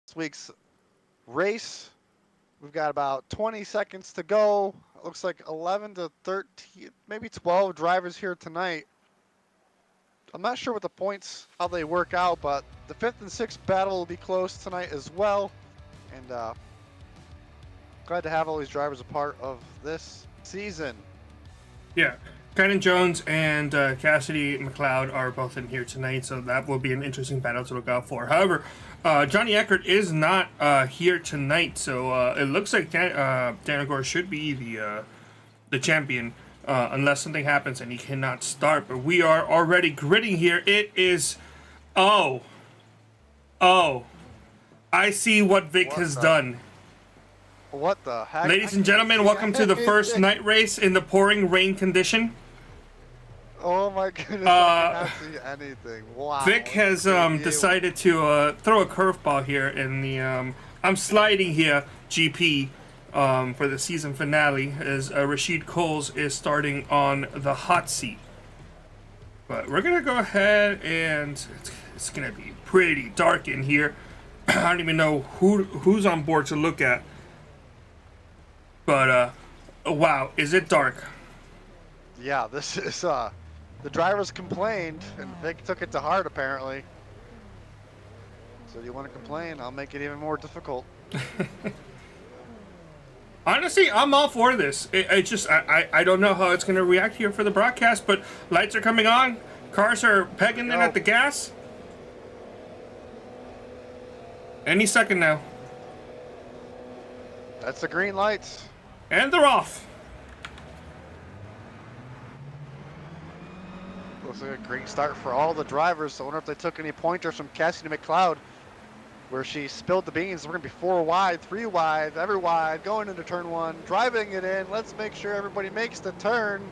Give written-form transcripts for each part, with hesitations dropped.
this week's race. We've got about 20 seconds to go. It looks like 11 to 13, maybe 12 drivers here tonight. I'm not sure what the points, how they work out, but the 5th and 6th battle will be close tonight as well. And glad to have all these drivers a part of this season. Yeah, Kynan Jones and Cassidy McLeod are both in here tonight, so that will be an interesting battle to look out for. However, Johnny Eckert is not here tonight, so it looks like Daniel Gore should be the champion, unless something happens and he cannot start. But we are already gridding here. It is... Oh, I see what Vic has done. What the heck? Ladies and gentlemen, welcome to the first night race in the pouring rain condition. Oh my goodness, I cannot see anything. Wow. Vic has decided to throw a curveball here in the I'm sliding here GP for the season finale as Rashid Coles is starting on the hot seat. But we're gonna go ahead and it's gonna be pretty dark in here. I don't even know who's on board to look at. But wow, is it dark? Yeah, this is the drivers complained and Vic took it to heart apparently. So do you want to complain? I'll make it even more difficult. Honestly, I'm all for this. I don't know how it's going to react here for the broadcast, but lights are coming on. Cars are pegging in at the gas. Any second now. That's the green lights. And they're off. Looks like a great start for all the drivers. I wonder if they took any pointers from Cassidy McLeod, where she spilled the beans. We're going to be 4 wide, 3 wide, every wide, going into turn 1, driving it in. Let's make sure everybody makes the turn.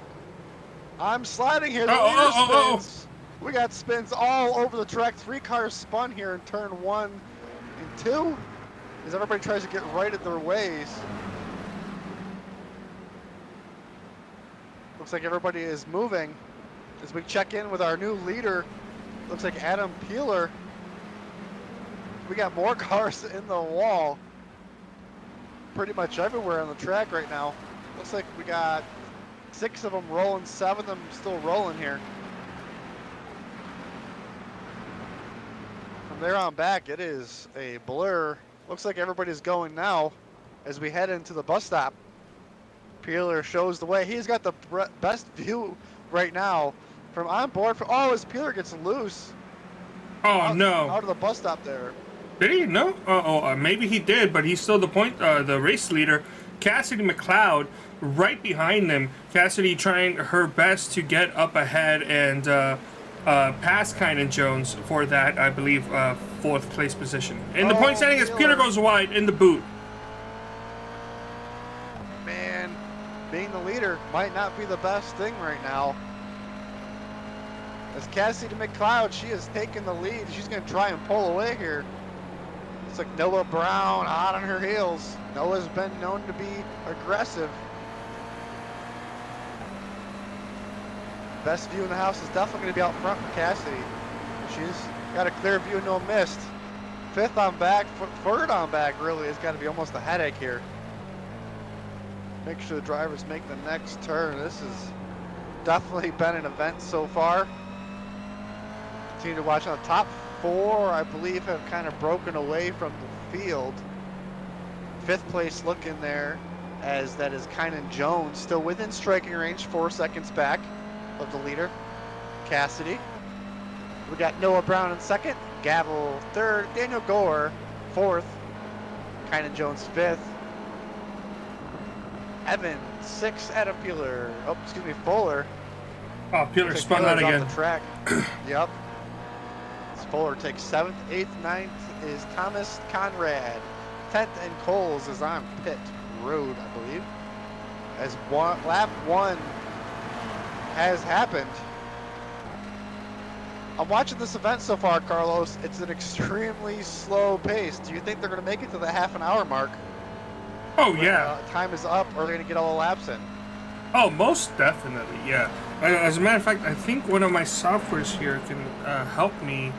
I'm sliding here. The leader spins. We got spins all over the track. 3 cars spun here in turn 1 and 2 as everybody tries to get right at their ways. Looks like everybody is moving. As we check in with our new leader, looks like Adam Peeler. We got more cars in the wall pretty much everywhere on the track right now. Looks like we got 6 of them rolling, 7 of them still rolling here. From there on back, it is a blur. Looks like everybody's going now as we head into the bus stop. Peeler shows the way. He's got the best view right now from on board. As Peeler gets loose. No. Out of the bus stop there. Did he? No? Maybe he did, but he's still the race leader. Cassidy McLeod right behind them. Cassidy trying her best to get up ahead and pass Kynan Jones for that, I believe, 4th place position. And the point standing is Peeler goes wide in the boot. Man, being the leader might not be the best thing right now. As Cassidy McLeod, she has taken the lead. She's going to try and pull away here. It's like Noah Brown hot on her heels. Noah's been known to be aggressive. Best view in the house is definitely going to be out front for Cassidy. She's got a clear view, no mist. 5th on back, 3rd on back really has got to be almost a headache here. Make sure the drivers make the next turn. This has definitely been an event so far. Continue to watch on the top 4, I believe, have kind of broken away from the field. 5th place look in there, as that is Kynan Jones, still within striking range, 4 seconds back of the leader, Cassidy. We got Noah Brown in 2nd, Gavel 3rd, Daniel Gore 4th, Kynan Jones 5th, Evan 6th, Adam Peeler, Fuller. Oh, Peeler spun out again. Off the track. Yep. Fuller takes 7th, 8th, 9th is Thomas Conrad. 10th and Coles is on pit road, I believe. As lap 1 has happened. I'm watching this event so far, Carlos. It's an extremely slow pace. Do you think they're going to make it to the half-an-hour mark? Oh, yeah. Time is up, or are they going to get all the laps in? Oh, most definitely, yeah. As a matter of fact, I think one of my softwares here can help me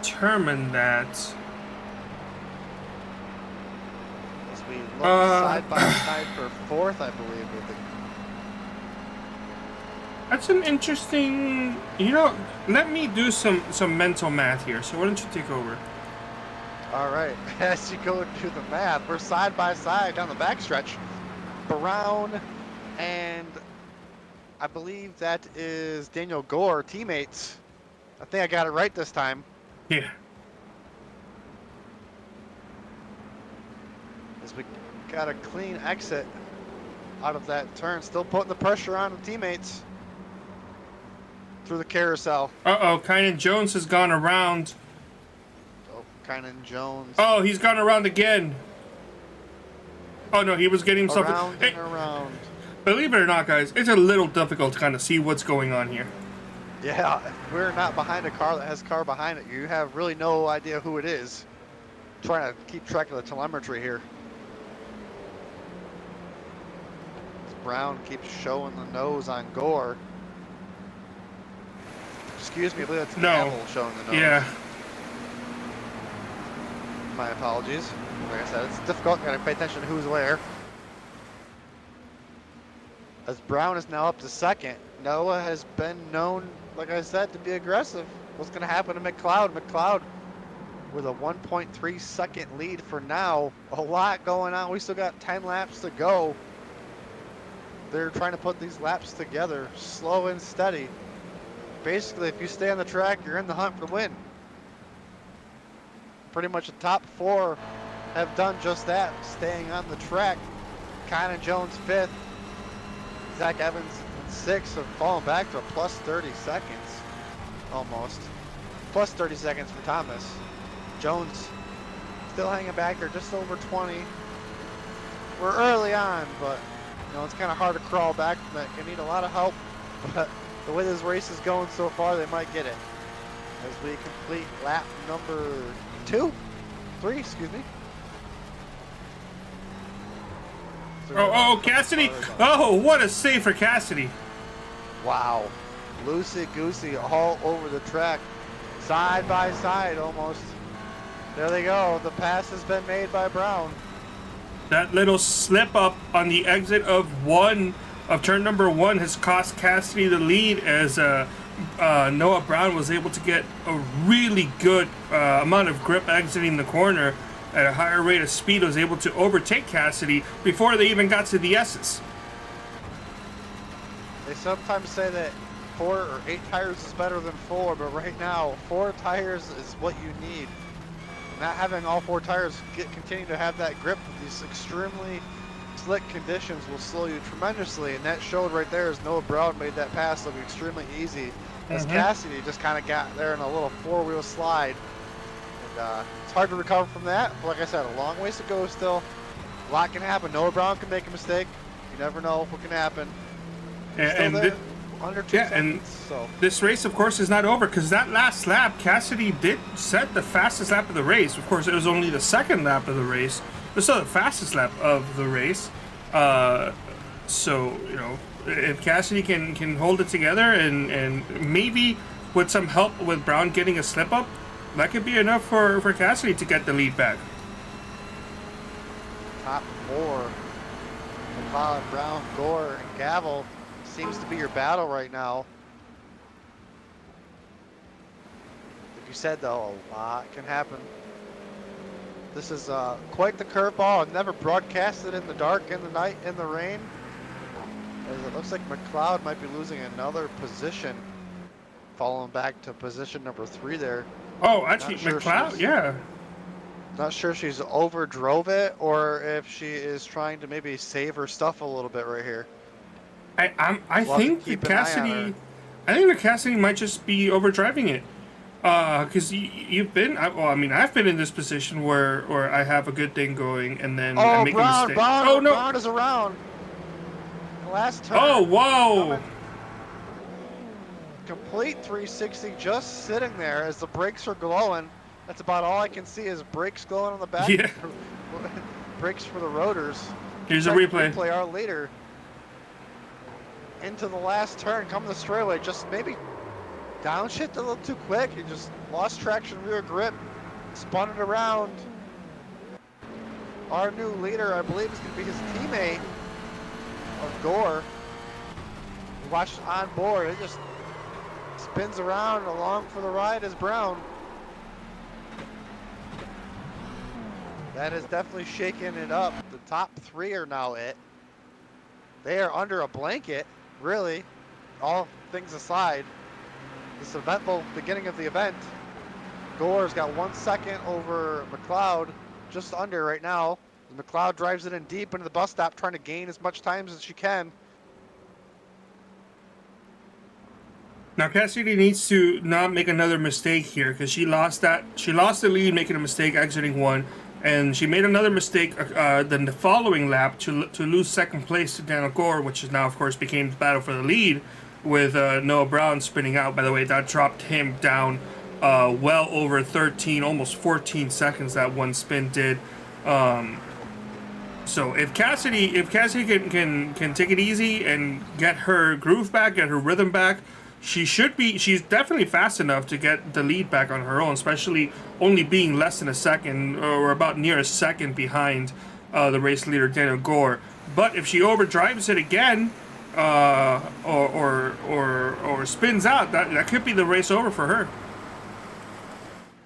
determine that. We look side by side for fourth, I believe. With the... That's an interesting. Let me do some mental math here. So why don't you take over? All right, as you go do the math, we're side by side down the backstretch. Brown and I believe that is Daniel Gore, teammates. I think I got it right this time. Yeah. As we got a clean exit out of that turn, still putting the pressure on the teammates through the carousel. Uh-oh, Kynan Jones has gone around. Oh, Kynan Jones. Oh, he's gone around again. Oh no, he was getting himself around and around. Believe it or not, guys, it's a little difficult to kind of see what's going on here. Yeah, if we're not behind a car that has a car behind it, you have really no idea who it is. Trying to keep track of the telemetry here. Brown keeps showing the nose on Gore. Excuse me, I believe that's Gavel showing the nose. Yeah. My apologies. Like I said, it's difficult. You gotta pay attention to who's where. As Brown is now up to second, Noah has been known, like I said, to be aggressive. What's going to happen to McLeod? McLeod with a 1.3 second lead for now. A lot going on. We still got 10 laps to go. They're trying to put these laps together, slow and steady. Basically, if you stay on the track, you're in the hunt for the win. Pretty much the top four have done just that, staying on the track. Kynan Jones fifth. Zach Evans in sixth, have fallen back to a plus 30 seconds, almost. Plus 30 seconds for Thomas. Jones still hanging back there, just over 20. We're early on, but it's kind of hard to crawl back from that. You need a lot of help, but the way this race is going so far, they might get it. As we complete lap number 3, excuse me. Oh, Cassidy. Oh, what a save for Cassidy. Wow. Loosey-goosey all over the track. Side by side almost. There they go. The pass has been made by Brown. That little slip up on the exit of turn number 1 has cost Cassidy the lead, as Noah Brown was able to get a really good amount of grip exiting the corner at a higher rate of speed, was able to overtake Cassidy before they even got to the S's. They sometimes say that 4 or 8 tires is better than 4, but right now 4 tires is what you need. Not having all 4 tires continue to have that grip with these extremely slick conditions will slow you tremendously, and that showed right there as Noah Brown made that pass look extremely easy. As Cassidy just kind of got there in a little 4-wheel slide. And it's hard to recover from that, but like I said, a long ways to go still. A lot can happen. Noah Brown can make a mistake. You never know what can happen. Under 2 seconds, so. This race, of course, is not over, because that last lap, Cassidy did set the fastest lap of the race. Of course, it was only the second lap of the race, but still the fastest lap of the race. So, if Cassidy can hold it together and maybe with some help with Brown getting a slip up, that could be enough for Cassidy to get the lead back. Top 4. McLeod, Brown, Gore, and Gavel seems to be your battle right now. Like you said, though, a lot can happen. This is quite the curveball. I've never broadcasted in the dark, in the night, in the rain. As it looks like McLeod might be losing another position, falling back to position number 3 there. Oh, actually, McLeod, yeah. Not sure if she's overdrove it or if she is trying to maybe save her stuff a little bit right here. I think that Cassidy might just be overdriving it, because you've been. I've been in this position where I have a good thing going and then I make a mistake. Brown is around. The last turn. Oh, whoa! Complete 360, just sitting there as the brakes are glowing. That's about all I can see is brakes glowing on the back. Yeah. Brakes for the rotors. Here's a replay. Our leader. Into the last turn, come the straightaway, just maybe downshifted a little too quick. He just lost traction, rear grip, spun it around. our new leader, I believe, is going to be his teammate of Gore. We watched on board. It just spins around along for the ride as Brown. That is definitely shaking it up. The top three are now it. They are under a blanket, really, all things aside. This eventful beginning of the event. Gore's got 1 second over McLeod, just under right now. McLeod drives it in deep into the bus stop, trying to gain as much time as she can. Now Cassidy needs to not make another mistake here because she lost the lead making a mistake exiting one, and she made another mistake then the following lap to lose second place to Daniel Gore, which is now of course became the battle for the lead with Noah Brown spinning out. By the way, that dropped him down well over 13, almost 14 seconds. That one spin did. So if Cassidy can take it easy and get her groove back, get her rhythm back, she's definitely fast enough to get the lead back on her own, especially only being less than a second or about near a second behind the race leader Daniel Gore. But if she overdrives it again or spins out, that could be the race over for her.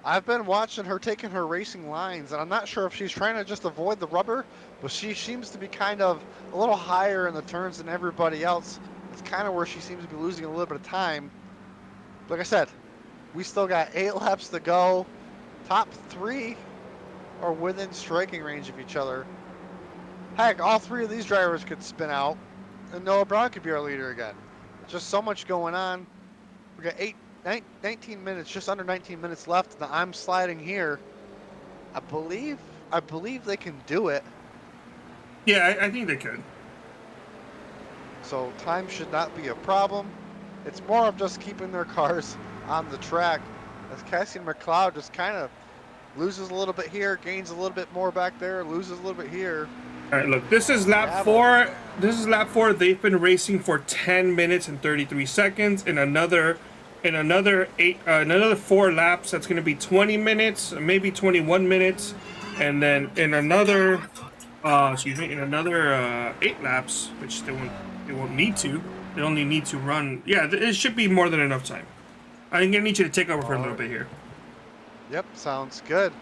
I've been watching her taking her racing lines, and I'm not sure if she's trying to just avoid the rubber, but she seems to be kind of a little higher in the turns than everybody else. It's kind of where she seems to be losing a little bit of time. Like I said, we still got 8 laps to go. Top 3 are within striking range of each other. Heck, all 3 of these drivers could spin out, and Noah Brown could be our leader again. Just so much going on. We got 19 minutes, just under 19 minutes left. Now I'm sliding here. I believe they can do it. Yeah, I think they could. So time should not be a problem. It's more of just keeping their cars on the track. As Cassie and McLeod just kind of loses a little bit here, gains a little bit more back there, loses a little bit here. All right, look, this is lap 4. This is lap 4. They've been racing for 10 minutes and 33 seconds. In another 4 laps, that's going to be 20 minutes, maybe 21 minutes, and then in another 8 laps, which they won't need to. They only need to run. Yeah, it should be more than enough time. I'm gonna need you to take over for a little bit here. Yep, sounds good.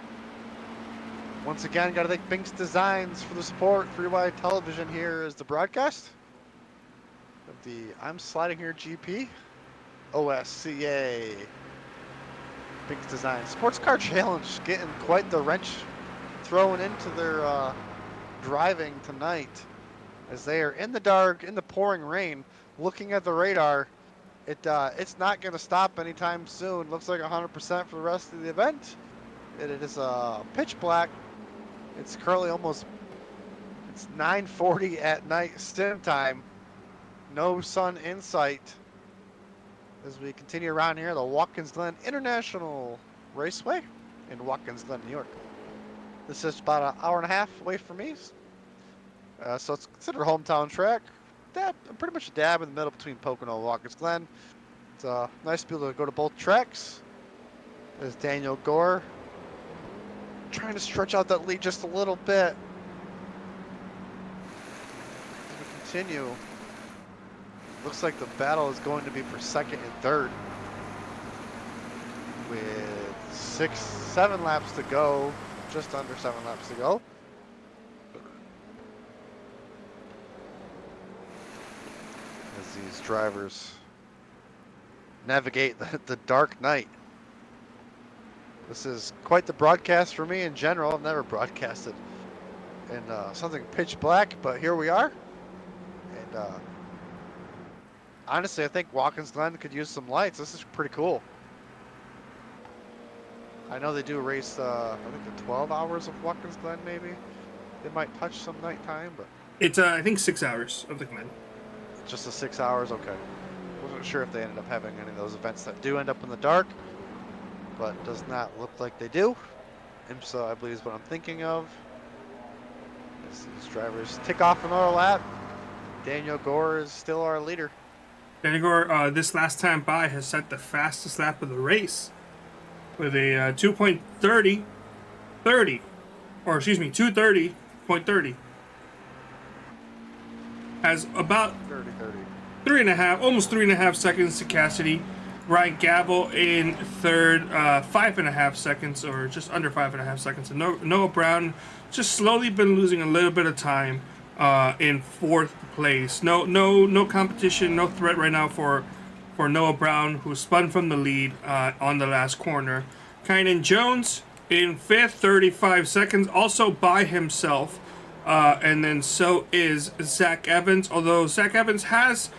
Once again, got to thank Binx Designs for the support. Free Wide Television here is the broadcast of the I'm Sliding Here GP. OSCA. Binx Designs. Sportscar Challenge getting quite the wrench thrown into their driving tonight as they are in the dark, in the pouring rain, looking at the radar. It's not going to stop anytime soon. Looks like 100% for the rest of the event. It is pitch black. It's currently it's 9:40 at night sim time. No sun in sight. As we continue around here, the Watkins Glen International Raceway in Watkins Glen, New York. This is about an hour and a half away from me. So it's considered a hometown track. Pretty much a dab in the middle between Pocono and Watkins Glen. It's nice to be able to go to both tracks. There's Daniel Gore trying to stretch out that lead just a little bit. As we continue, looks like the battle is going to be for second and third. With 7 laps to go, just under 7 laps to go. As these drivers navigate the dark night. This is quite the broadcast for me in general. I've never broadcasted in something pitch black, but here we are. And honestly, I think Watkins Glen could use some lights. This is pretty cool. I know they do race, I think the 12 hours of Watkins Glen maybe. They might touch some nighttime, but... It's, I think 6 hours of the Glen. Just the 6 hours? Okay. Wasn't sure if they ended up having any of those events that do end up in the dark, but does not look like they do. IMSA, I believe, is what I'm thinking of. As these drivers tick off another lap. Daniel Gore is still our leader. Daniel Gore, this last time by, has set the fastest lap of the race with a 2:30, 2:30, .30. Has about 30. 3.5, almost 3.5 seconds to Cassidy. Ryan Gavel in third, 5.5 seconds, or just under 5.5 seconds. And Noah Brown just slowly been losing a little bit of time in fourth place. No competition, no threat right now for Noah Brown, who spun from the lead on the last corner. Kynan Jones in fifth, 35 seconds, also by himself. And then so is Zach Evans, although Zach Evans has...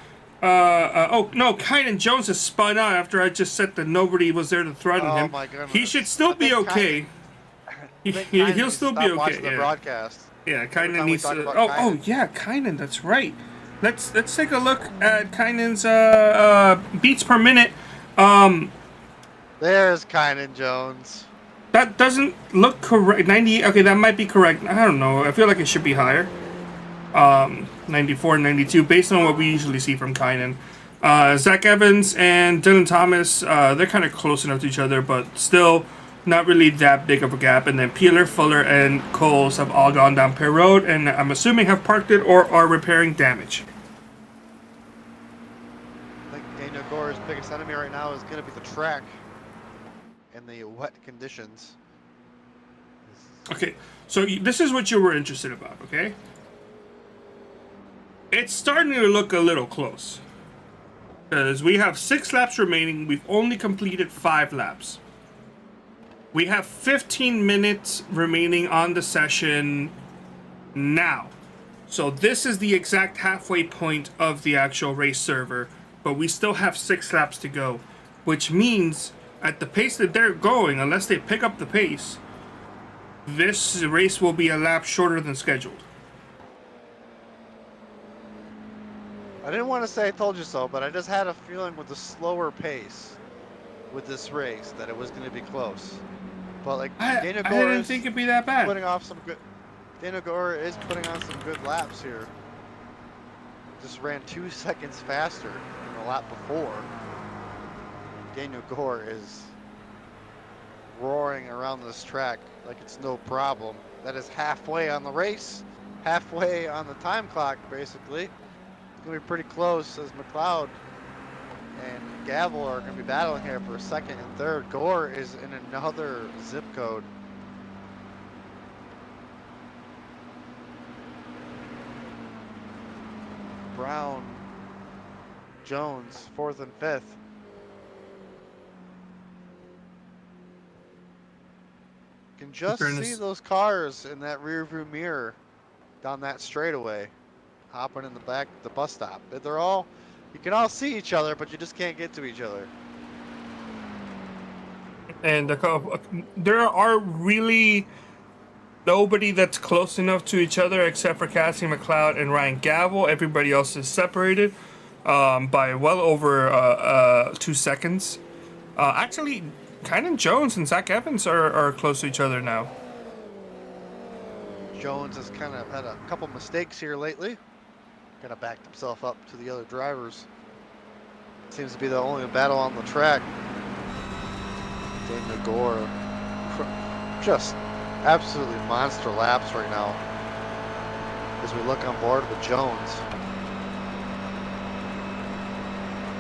Kynan Jones has spun out after I just said that nobody was there to threaten him. My goodness. He should still be okay. He'll still be okay. The broadcast. Yeah, Kynan needs to... Oh, yeah, Kynan, that's right. Let's take a look at Kynan's beats per minute. There's Kynan Jones. That doesn't look correct. 90. Okay, that might be correct. I don't know. I feel like it should be higher. 94, 92, based on what we usually see from Kynan. Zach Evans and Dylan Thomas, they're kind of close enough to each other, but still not really that big of a gap. And then Peeler, Fuller, and Coles have all gone down pit road, and I'm assuming have parked it or are repairing damage. I think Daniel Gore's biggest enemy right now is going to be the track and the wet conditions. Okay, so this is what you were interested about, okay? It's starting to look a little close. Because we have 6 laps remaining. We've only completed 5 laps. We have 15 minutes remaining on the session now. So this is the exact halfway point of the actual race server. But we still have 6 laps to go. Which means, at the pace that they're going, unless they pick up the pace, this race will be a lap shorter than scheduled. I didn't want to say I told you so, but I just had a feeling with the slower pace with this race that it was going to be close. But like Daniel Gore, I didn't think it'd be that bad. Putting off some good. Daniel Gore is putting on some good laps here. Just ran 2 seconds faster than the lap before. Daniel Gore is roaring around this track like it's no problem. That is halfway on the race, halfway on the time clock, basically. It's going to be pretty close as McLeod and Gavel are going to be battling here for second and third. Gore is in another zip code. Brown, Jones, fourth and fifth. Can just see those cars in that rear view mirror down that straightaway, hopping in the back of the bus stop. They're all, you can all see each other, but you just can't get to each other. And there are really nobody that's close enough to each other except for Cassie McLeod and Ryan Gavel. Everybody else is separated by well over 2 seconds. Actually, Kynan Jones and Zach Evans are close to each other now. Jones has kind of had a couple mistakes here lately. Kind of backed himself up to the other drivers. Seems to be the only battle on the track. Daniel Gore, just absolutely monster laps right now as we look on board with Jones.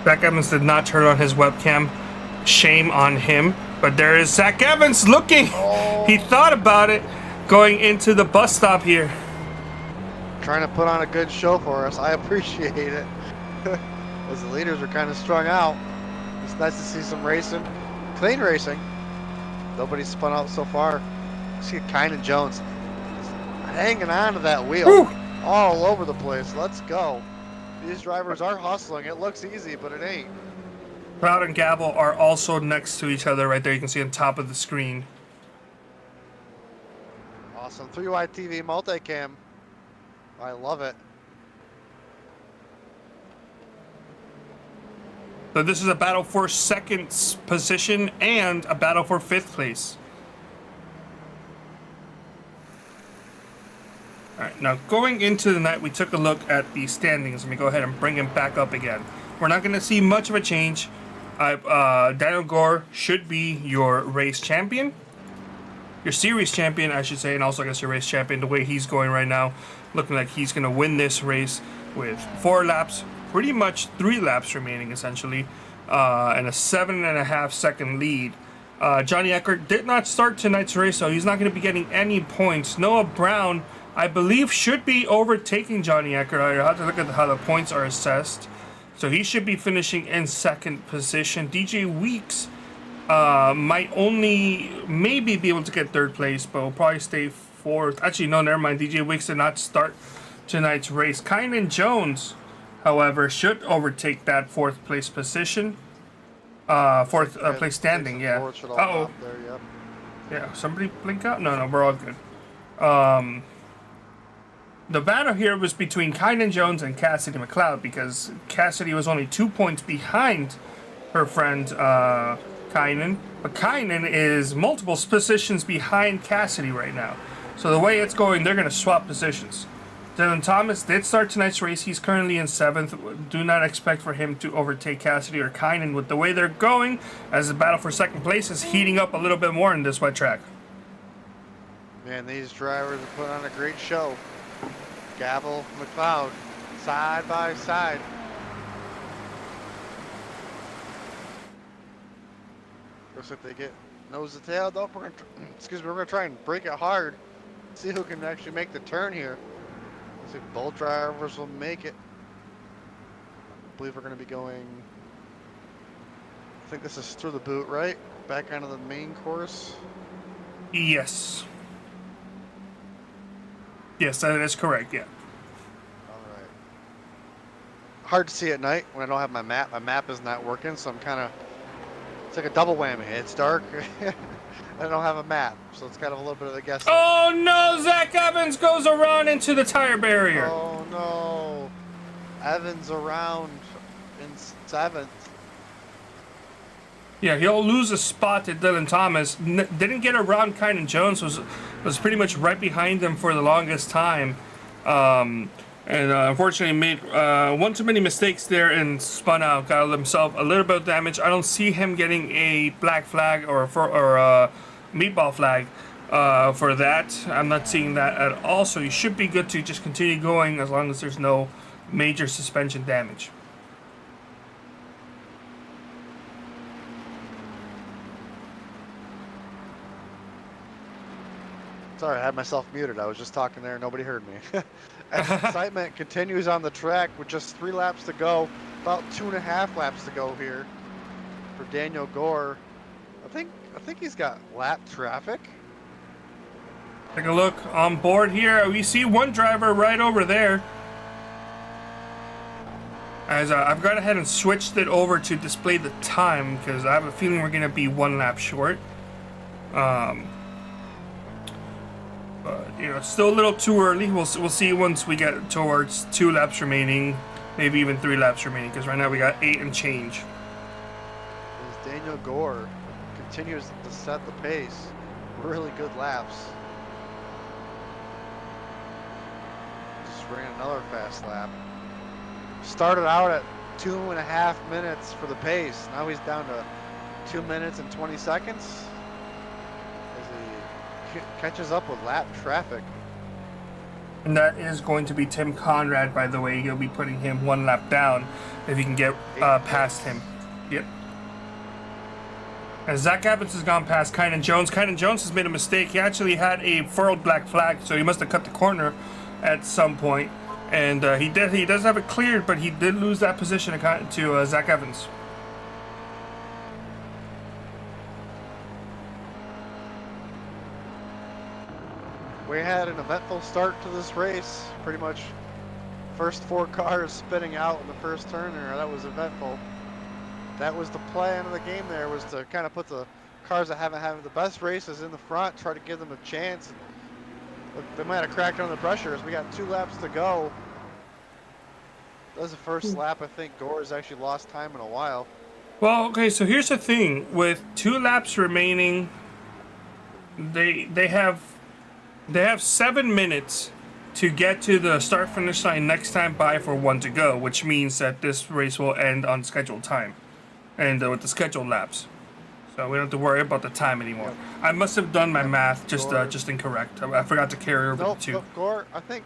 Zach Evans did not turn on his webcam. Shame on him. But there is Zach Evans looking. Oh. He thought about it going into the bus stop here. Trying to put on a good show for us. I appreciate it. As the leaders are kind of strung out. It's nice to see some racing. Clean racing. Nobody's spun out so far. See Kynan Jones hanging on to that wheel. Whew. All over the place. Let's go. These drivers are hustling. It looks easy, but it ain't. Cloud and Gavel are also next to each other right there. You can see on top of the screen. Awesome. 3Y TV multicam. I love it. So this is a battle for second position and a battle for 5th place. Alright, now going into the night, we took a look at the standings. Let me go ahead and bring him back up again. We're not going to see much of a change. Daniel Gore should be your race champion. your series champion, I should say, and also I guess your race champion. The way he's going right now, looking like he's gonna win this race with 4 laps, pretty much 3 laps remaining essentially, and a 7.5 second lead. Johnny Eckert did not start tonight's race, so he's not going to be getting any points. Noah Brown, I believe, should be overtaking Johnny Eckert. I have to look at how the points are assessed. So he should be finishing in 2nd position. DJ Weeks might maybe be able to get 3rd place, but will probably stay 4th. Actually, no, never mind. DJ Weeks did not start tonight's race. Kynan Jones, however, should overtake that 4th place position. 4th place standing, yeah. Uh-oh. Yep. Yeah, somebody blink out? No, we're all good. The battle here was between Kynan Jones and Cassidy McLeod, because Cassidy was only 2 points behind her friend Kynan, but Kynan is multiple positions behind Cassidy right now. So the way it's going, they're going to swap positions. Dylan Thomas did start tonight's race. He's currently in 7th. Do not expect for him to overtake Cassidy or Kynan with the way they're going, as the battle for 2nd place is heating up a little bit more in this wet track. Man, these drivers are putting on a great show. Gavel, McLeod, side by side. Looks like they get nose to tail. Though we're gonna try and break it hard. See who can actually make the turn here. See if both drivers will make it. I believe we're going to be going, I think this is through the boot, right? Back onto the main course. Yes. Yes, that is correct, yeah. All right. Hard to see at night when I don't have my map. My map is not working, so I'm kind of, it's like a double whammy. It's dark. I don't have a map, so it's kind of a little bit of a guess. Oh no, Zach Evans goes around into the tire barrier. Oh no. Evans around in 7th. Yeah, he'll lose a spot to Dylan Thomas. Didn't get around Kynan Jones, was pretty much right behind him for the longest time. And unfortunately made one too many mistakes there and spun out, got himself a little bit of damage. I don't see him getting a black flag or a meatball flag for that. I'm not seeing that at all, so he should be good to just continue going as long as there's no major suspension damage. Sorry, I had myself muted. I was just talking there. Nobody heard me. Excitement continues on the track with just 3 laps to go. About 2.5 laps to go here for Daniel Gore. I think he's got lap traffic. Take a look on board here. We see one driver right over there. As I've gone ahead and switched it over to display the time because I have a feeling we're going to be 1 lap short. But you know, it's still a little too early. We'll see once we get towards 2 laps remaining, maybe even 3 laps remaining, because right now we got 8 and change. As Daniel Gore continues to set the pace, really good laps. Just ran another fast lap. Started out at 2.5 minutes for the pace. Now he's down to 2 minutes and 20 seconds. Catches up with lap traffic. And that is going to be Tim Conrad, by the way. He'll be putting him 1 lap down if he can get past him. Yep. As Zach Evans has gone past Kynan Jones. Kynan Jones has made a mistake. He actually had a furrowed black flag, so he must have cut the corner at some point. And he does have it cleared, but he did lose that position to Zach Evans. We had an eventful start to this race. Pretty much first 4 cars spinning out in the first turn there. That was eventful. That was the plan of the game there, was to kind of put the cars that haven't had the best races in the front, try to give them a chance. Look, they might have cracked on the pressure as we got 2 laps to go. That was the first lap. I think Gore's actually lost time in a while. Well, okay, so here's the thing. With 2 laps remaining, they have 7 minutes to get to the start-finish line next time by for 1 to go, which means that this race will end on scheduled time and with the scheduled laps. So we don't have to worry about the time anymore. Yep. I must have done my Yep. math just Gore. incorrect. I forgot to carry over Nope, the 2. nope, Gore. I think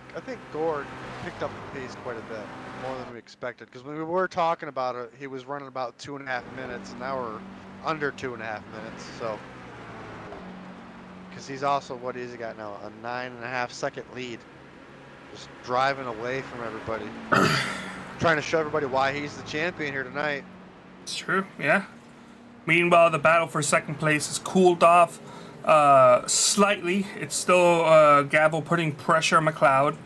Gore picked up the pace quite a bit more than we expected. Because when we were talking about it, he was running about 2.5 minutes, and now we're under 2.5 minutes. So, because he's also what he's got now, a 9.5 second lead, just driving away from everybody, trying to show everybody why he's the champion here tonight. It's true, yeah. Meanwhile, the battle for second place has cooled off slightly. It's still Gavel putting pressure on McLeod.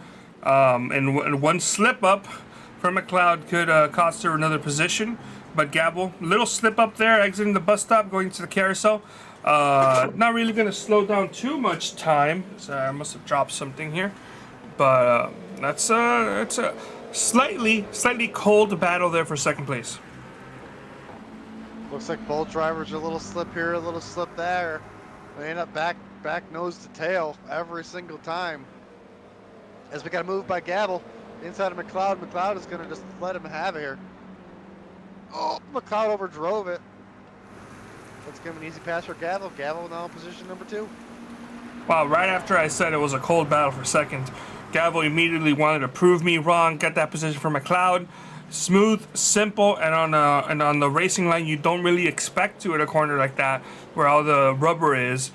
And one slip up from McLeod could cost her another position. But Gavel, little slip up there, exiting the bus stop, going to the carousel. Not really going to slow down too much time. So I must have dropped something here. But it's a slightly cold battle there for second place. Looks like both drivers are a little slip here, a little slip there. They end up back nose to tail every single time. As we got a move by Gavel inside of McLeod. McLeod is going to just let him have it here. Oh, McLeod overdrove it. Let's give him an easy pass for Gavel. Gavel now in position number 2. Wow, right after I said it was a cold battle for second, Gavel immediately wanted to prove me wrong, get that position for McLeod. Smooth, simple, and on the racing line you don't really expect to at a corner like that, where all the rubber is.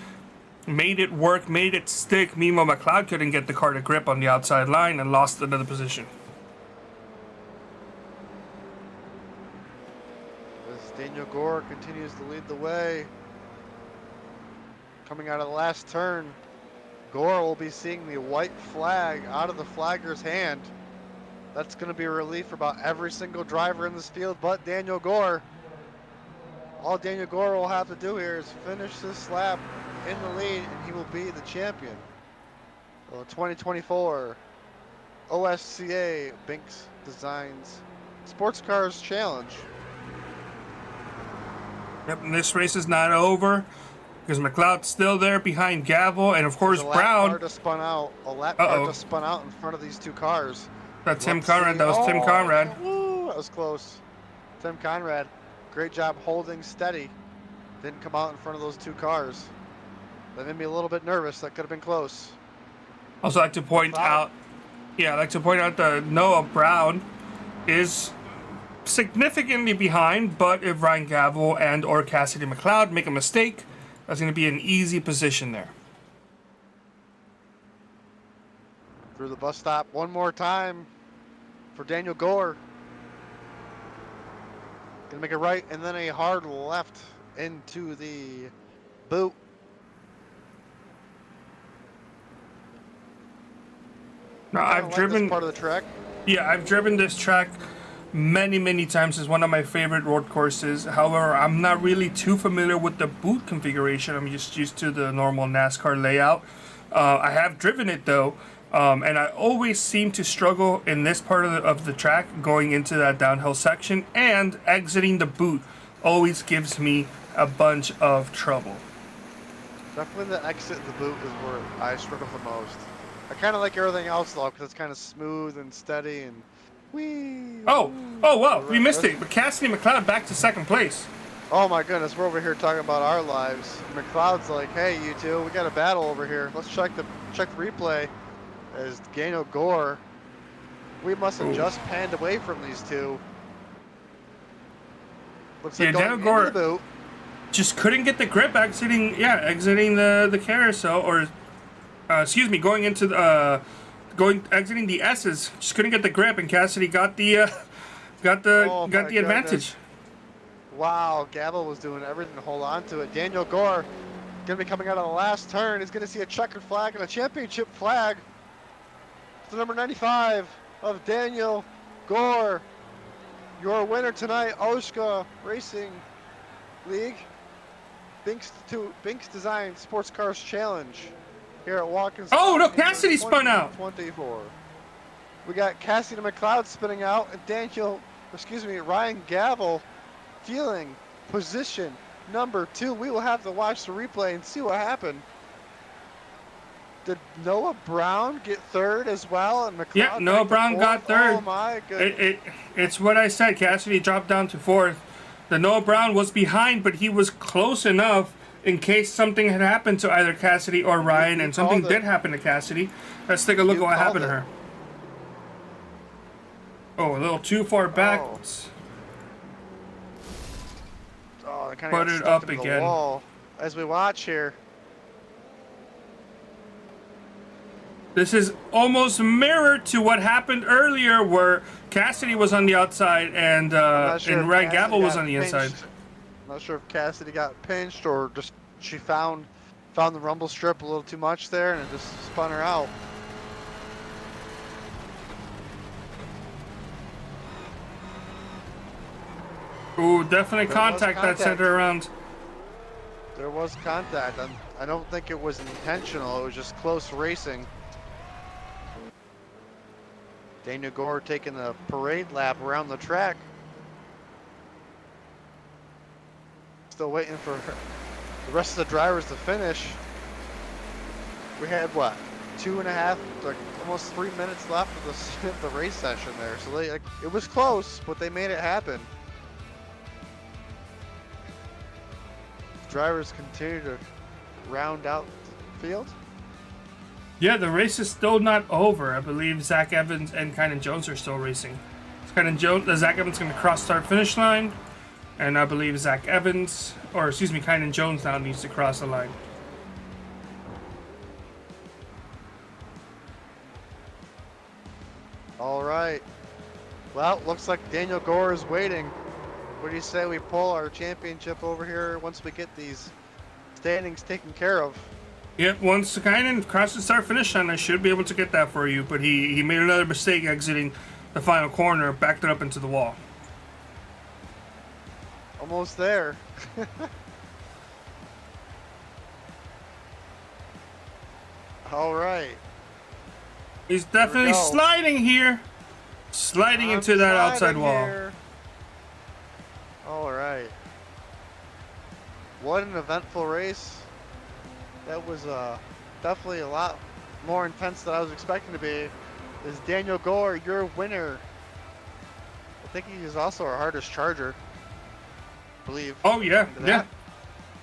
Made it work, made it stick. Meanwhile, McLeod couldn't get the car to grip on the outside line and lost another position. As Daniel Gore continues to lead the way. Coming out of the last turn, Gore will be seeing the white flag out of the flagger's hand. That's going to be a relief for about every single driver in this field but Daniel Gore. All Daniel Gore will have to do here is finish this lap in the lead and he will be the champion. 2024 OSCA Binx Designs Sports Cars Challenge. Yep, and this race is not over because McLeod's still there behind Gavel, and of course Brown. A lap car just spun out. A lap car just spun out in front of these 2 cars. That's Tim Conrad. That was Tim Conrad. Woo, that was close. Tim Conrad, great job holding steady. Didn't come out in front of those 2 cars. That made me a little bit nervous. That could have been close. Also, like to point out, that Noah Brown is significantly behind. But if Ryan Gavel and or Cassidy McLeod make a mistake, that's going to be an easy position there. Through the bus stop one more time for Daniel Gore. Gonna make a right and then a hard left into the boot. Now I've driven this part of the track. Yeah, I've driven this track many times. It's one of my favorite road courses. However, I'm not really too familiar with the boot configuration. I'm just used to the normal NASCAR layout. I have driven it though. And I always seem to struggle in this part of the track going into that downhill section, and exiting the boot always gives me a bunch of trouble. Definitely the exit of the boot is where I struggle the most. I kind of like everything else though because it's kind of smooth and steady and whee. Oh wow, we missed it. But Cassidy McLeod back to second place. Oh my goodness, we're over here talking about our lives. McLeod's like, hey you two, we got a battle over here. Let's check the replay. As Daniel Gore, we must have just panned away from these 2. Looks like Daniel Gore just couldn't get the grip exiting the carousel, or going into the exiting the S's. Just couldn't get the grip, and Cassidy got the advantage. Wow, Gavel was doing everything to hold on to it. Daniel Gore gonna be coming out of the last turn. He's gonna see a checkered flag and a championship flag. The number 95 of Daniel Gore, your winner tonight, OSCA Racing League, Binx Designs Sports Cars Challenge here at Watkins. Oh no, Cassidy spun out. 24. We got Cassidy McLeod spinning out, and Ryan Gavel feeling position number 2. We will have to watch the replay and see what happened. Did Noah Brown get third as well? And McLeod, yeah, Noah Brown got third. Oh my goodness. It's what I said. Cassidy dropped down to fourth. The Noah Brown was behind, but he was close enough in case something had happened to either Cassidy or Ryan, and something did happen to Cassidy. Let's take a look at what happened to her. Oh, a little too far back. Oh, kind Put it up again. Wall as we watch here. This is almost mirrored to what happened earlier, where Cassidy was on the outside and Ryan Gabble was on the inside. I'm not sure if Cassidy got pinched or just she found the rumble strip a little too much there and it just spun her out. Ooh, definitely contact that sent her around. There was contact. I don't think it was intentional. It was just close racing. Daniel Gore taking a parade lap around the track. Still waiting for the rest of the drivers to finish. We had what, 2.5, like almost 3 minutes left of the race session there. So it was close, but they made it happen. Drivers continue to round out the field. Yeah, the race is still not over. I believe Zach Evans and Kynan Jones are still racing. Zach Evans is going to cross start finish line, and I believe Kynan Jones now needs to cross the line. All right. Well, looks like Daniel Gore is waiting. What do you say we pull our championship over here once we get these standings taken care of? Yep, once Kynan crosses start finish line, I should be able to get that for you, but he made another mistake exiting the final corner, backed it up into the wall. Almost there. All right. He's definitely sliding here. Sliding into that outside wall. Here. All right. What an eventful race. That was definitely a lot more intense than I was expecting to be. Is Daniel Gore your winner? I think he is also our hardest charger, I believe. Oh yeah, yeah.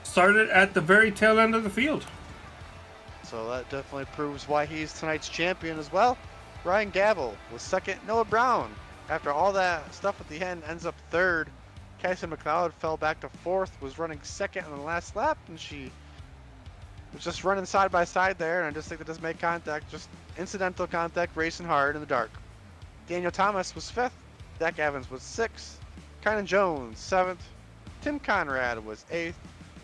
Started at the very tail end of the field. So that definitely proves why he's tonight's champion as well. Ryan Gabble was second. Noah Brown, after all that stuff at the end, ends up third. Cassie McLeod fell back to fourth, was running second on the last lap, and she was just running side by side there, and I just think that doesn't make contact, just incidental contact, racing hard in the dark. Daniel Thomas was fifth. Zach Evans was sixth. Kynan Jones, seventh. Tim Conrad was eighth.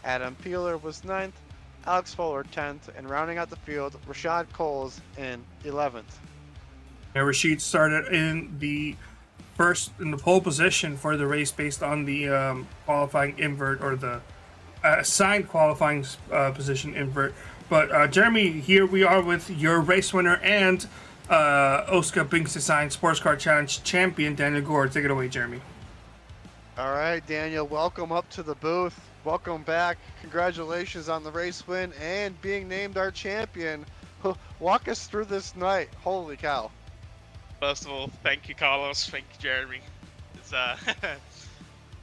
Adam Peeler was ninth. Alex Fuller, 10th. And rounding out the field, Rashad Coles in 11th. And Rashid started in the pole position for the race based on the qualifying invert, or the assigned qualifying position invert. But Jeremy, here we are with your race winner and OSCA Binx Designs Sportscar Challenge champion, Daniel Gore. Take it away, Jeremy. All right, Daniel, welcome up to the booth. Welcome back. Congratulations on the race win and being named our champion. Walk us through this night. Holy cow. First of all, thank you, Carlos. Thank you, Jeremy. It's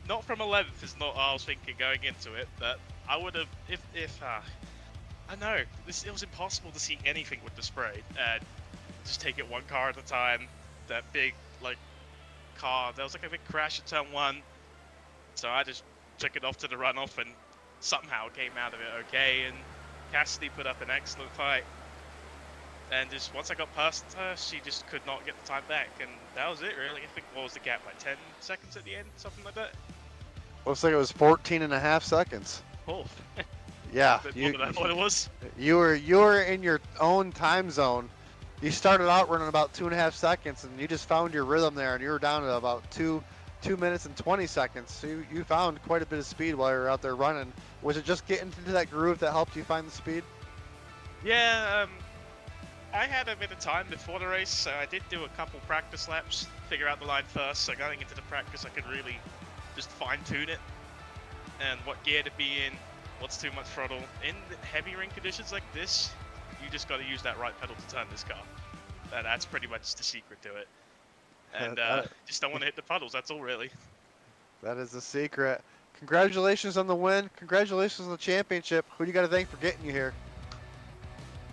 not from 11th is not what I was thinking going into it, but I would have, I know, it was impossible to see anything with the spray, and just take it one car at a time. That big, car, there was a big crash at turn 1, so I just took it off to the runoff and somehow came out of it okay, and Cassidy put up an excellent fight. And just once I got past her, she just could not get the time back, and that was it really. I think, what was the gap, 10 seconds at the end, something like that? Looks like it was 14.5 seconds. Oh. Yeah. What it was? You were in your own time zone. You started out running about 2.5 seconds, and you just found your rhythm there, and you were down to about 2 minutes and 20 seconds. So you found quite a bit of speed while you were out there running. Was it just getting into that groove that helped you find the speed? Yeah, I had a bit of time before the race, so I did do a couple practice laps, figure out the line first, so going into the practice I could really just fine-tune it, and what gear to be in, what's too much throttle. In heavy ring conditions like this, you just got to use that right pedal to turn this car. That's pretty much the secret to it. And just don't want to hit the puddles, that's all really. That is the secret. Congratulations on the win. Congratulations on the championship. Who do you got to thank for getting you here?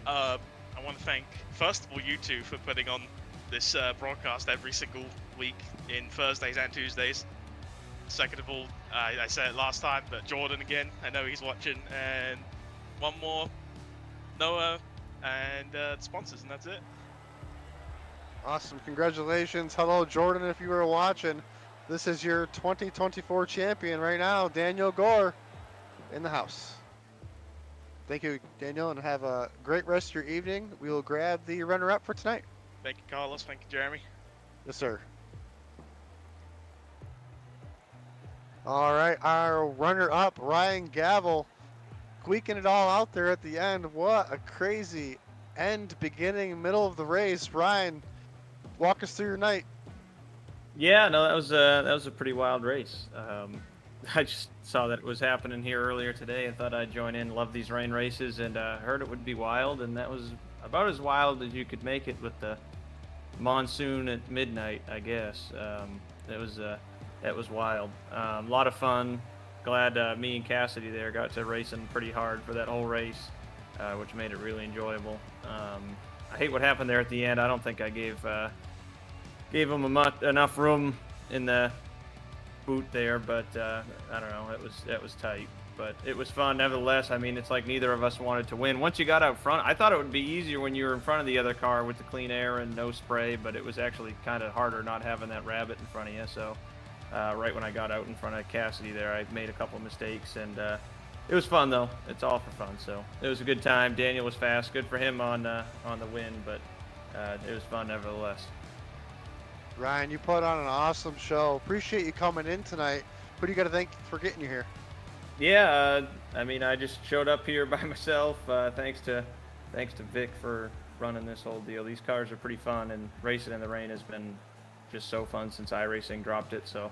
I want to thank, first of all, you two for putting on this broadcast every single week in Thursdays and Tuesdays. Second of all, I said it last time, but Jordan again, I know he's watching. And one more, Noah, and sponsors, and that's it. Awesome. Congratulations. Hello, Jordan, if you were watching. This is your 2024 champion right now, Daniel Gore, in the house. Thank you, Daniel, and have a great rest of your evening. We will grab the runner-up for tonight. Thank you, Carlos. Thank you, Jeremy. Yes, sir. All right, our runner-up, Ryan Gavel, squeaking it all out there at the end. What a crazy end, beginning, middle of the race. Ryan, walk us through your night. Yeah, no, that was a pretty wild race. I just saw that it was happening here earlier today and thought I'd join in. Love these rain races, and heard it would be wild, and that was about as wild as you could make it with the monsoon at midnight, I guess. That was wild. A lot of fun. Glad me and Cassidy there got to racing pretty hard for that whole race, which made it really enjoyable. I hate what happened there at the end. I don't think I gave them enough room in the boot there, but I don't know. It was tight, but it was fun nevertheless. I mean, it's like neither of us wanted to win. Once you got out front, I thought it would be easier when you were in front of the other car with the clean air and no spray, but it was actually kind of harder not having that rabbit in front of you. So right when I got out in front of Cassidy there, I made a couple mistakes, and it was fun though. It's all for fun, so it was a good time. Daniel was fast, good for him on the win, but it was fun nevertheless. Ryan, you put on an awesome show. Appreciate you coming in tonight. Who do you got to thank for getting you here? Yeah, I mean, I just showed up here by myself. Thanks to Vic for running this whole deal. These cars are pretty fun, and racing in the rain has been just so fun since iRacing dropped it. So,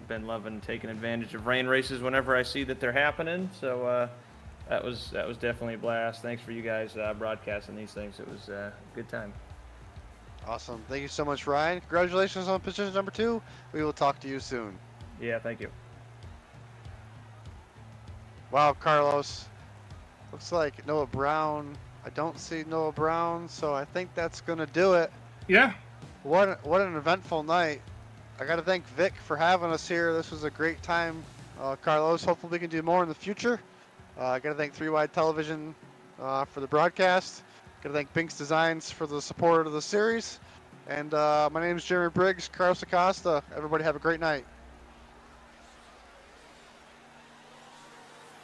been loving taking advantage of rain races whenever I see that they're happening. So that was definitely a blast. Thanks for you guys broadcasting these things. It was a good time. Awesome. Thank you so much, Ryan. Congratulations on position number 2. We will talk to you soon. Yeah, thank you. Wow, Carlos. Looks like Noah Brown. I don't see Noah Brown, so I think that's going to do it. Yeah. What an eventful night. I got to thank Vic for having us here. This was a great time. Carlos, hopefully we can do more in the future. I got to thank 3 Wide Television for the broadcast. Got to thank Binx Designs for the support of the series. And my name is Jeremy Briggs, Carlos Acosta. Everybody have a great night.